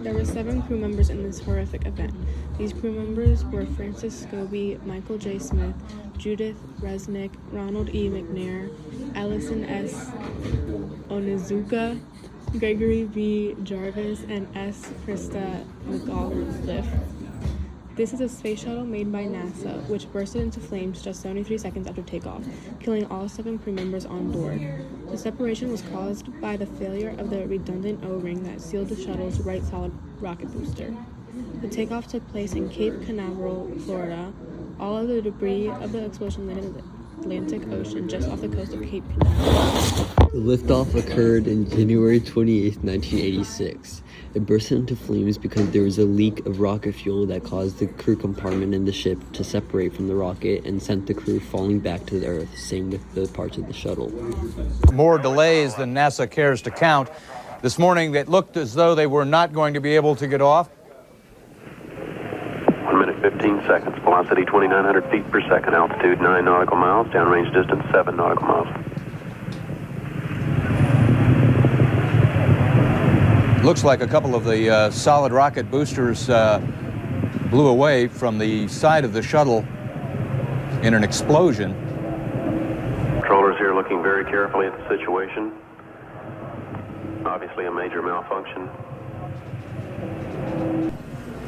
There were 7 crew members in this horrific event. These crew members were Francis Scobie, Michael J. Smith, Judith Resnick, Ronald E. McNair, Ellison S. Onizuka, Gregory V. Jarvis, and S. Krista McAuliffe. This is a space shuttle made by NASA, which bursted into flames just 73 seconds after takeoff, killing all 7 crew members on board. The separation was caused by the failure of the redundant O-ring that sealed the shuttle's right solid rocket booster. The takeoff took place in Cape Canaveral, Florida. All of the debris of the explosion landed in the Atlantic Ocean just off the coast of Cape Canaveral. The liftoff occurred on January 28, 1986. It burst into flames because there was a leak of rocket fuel that caused the crew compartment in the ship to separate from the rocket and sent the crew falling back to the Earth, same with the parts of the shuttle. More delays than NASA cares to count. This morning, it looked as though they were not going to be able to get off. 1 minute, 15 seconds. Velocity 2,900 feet per second. Altitude 9 nautical miles. Downrange distance 7 nautical miles. Looks like a couple of the solid rocket boosters blew away from the side of the shuttle in an explosion. Controllers here looking very carefully at the situation. Obviously a major malfunction.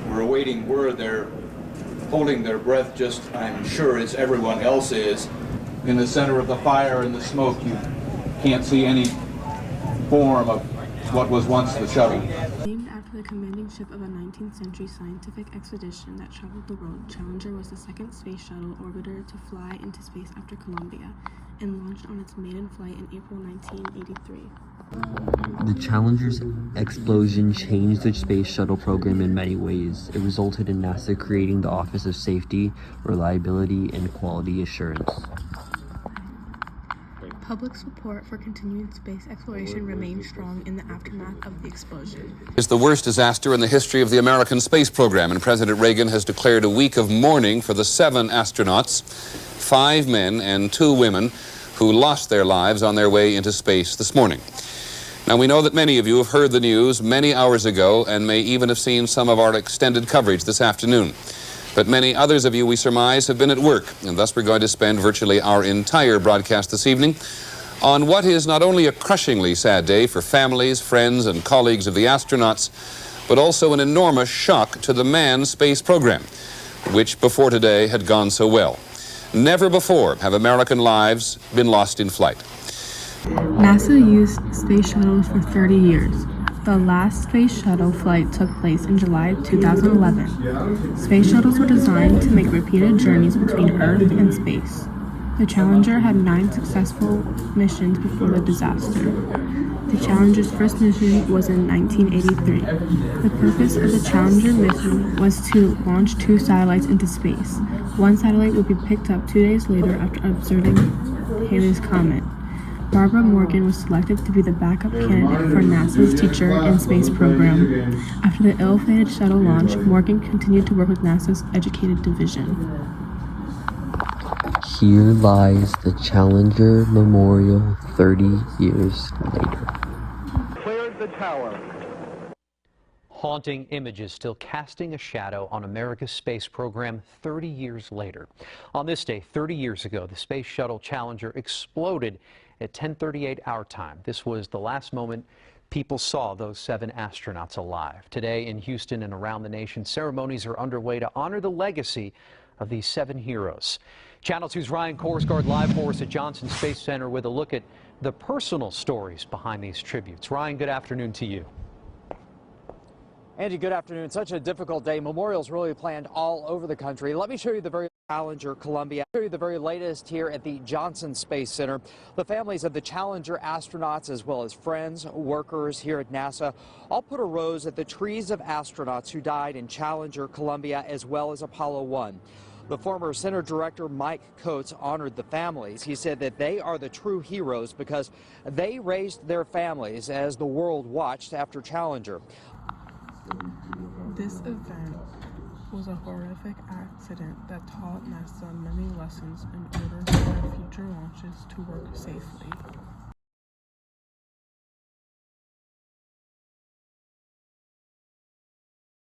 We're awaiting word. They're holding their breath, just, I'm sure, as everyone else is. In the center of the fire and the smoke, you can't see any form of what was once the shuttle. Named after the commanding ship of a 19th century scientific expedition that traveled the world, Challenger was the second space shuttle orbiter to fly into space after Columbia and launched on its maiden flight in April 1983. The Challenger's explosion changed the space shuttle program in many ways. It resulted in NASA creating the Office of Safety, Reliability, and Quality Assurance. Public support for continuing space exploration remained strong in the aftermath of the explosion. It's the worst disaster in the history of the American space program, and President Reagan has declared a week of mourning for the 7 astronauts, 5 men and 2 women, who lost their lives on their way into space this morning. Now, we know that many of you have heard the news many hours ago and may even have seen some of our extended coverage this afternoon. But many others of you, we surmise, have been at work, and thus we're going to spend virtually our entire broadcast this evening on what is not only a crushingly sad day for families, friends, and colleagues of the astronauts, but also an enormous shock to the manned space program, which before today had gone so well. Never before have American lives been lost in flight. NASA used space shuttles for 30 years. The last space shuttle flight took place in July 2011. Space shuttles were designed to make repeated journeys between Earth and space. The Challenger had 9 successful missions before the disaster. The Challenger's first mission was in 1983. The purpose of the Challenger mission was to launch 2 satellites into space. One satellite would be picked up 2 days later after observing Halley's Comet. Barbara Morgan was selected to be the backup candidate for NASA's Teacher in Space program. After the ill-fated shuttle launch, Morgan continued to work with NASA's Educated Division. Here lies the Challenger Memorial 30 years later. Cleared the tower. Haunting images still casting a shadow on America's space program 30 years later. On this day, 30 years ago, the Space Shuttle Challenger exploded at 10:38 our time. This was the last moment people saw those 7 astronauts alive. Today in Houston and around the nation, ceremonies are underway to honor the legacy of these 7 heroes. Channel 2's Ryan Korsgaard live for us at Johnson Space Center with a look at the personal stories behind these tributes. Ryan, good afternoon to you. Andy, good afternoon. Such a difficult day. Memorials really planned all over the country. Let me show you the very Challenger Columbia. I'll show you the very latest here at the Johnson Space Center. The families of the Challenger astronauts, as well as friends, workers here at NASA, all put a rose at the trees of astronauts who died in Challenger Columbia, as well as Apollo 1. The former center director, Mike Coates, honored the families. He said that they are the true heroes because they raised their families as the world watched after Challenger. This event was a horrific accident that taught NASA many lessons in order for future launches to work safely.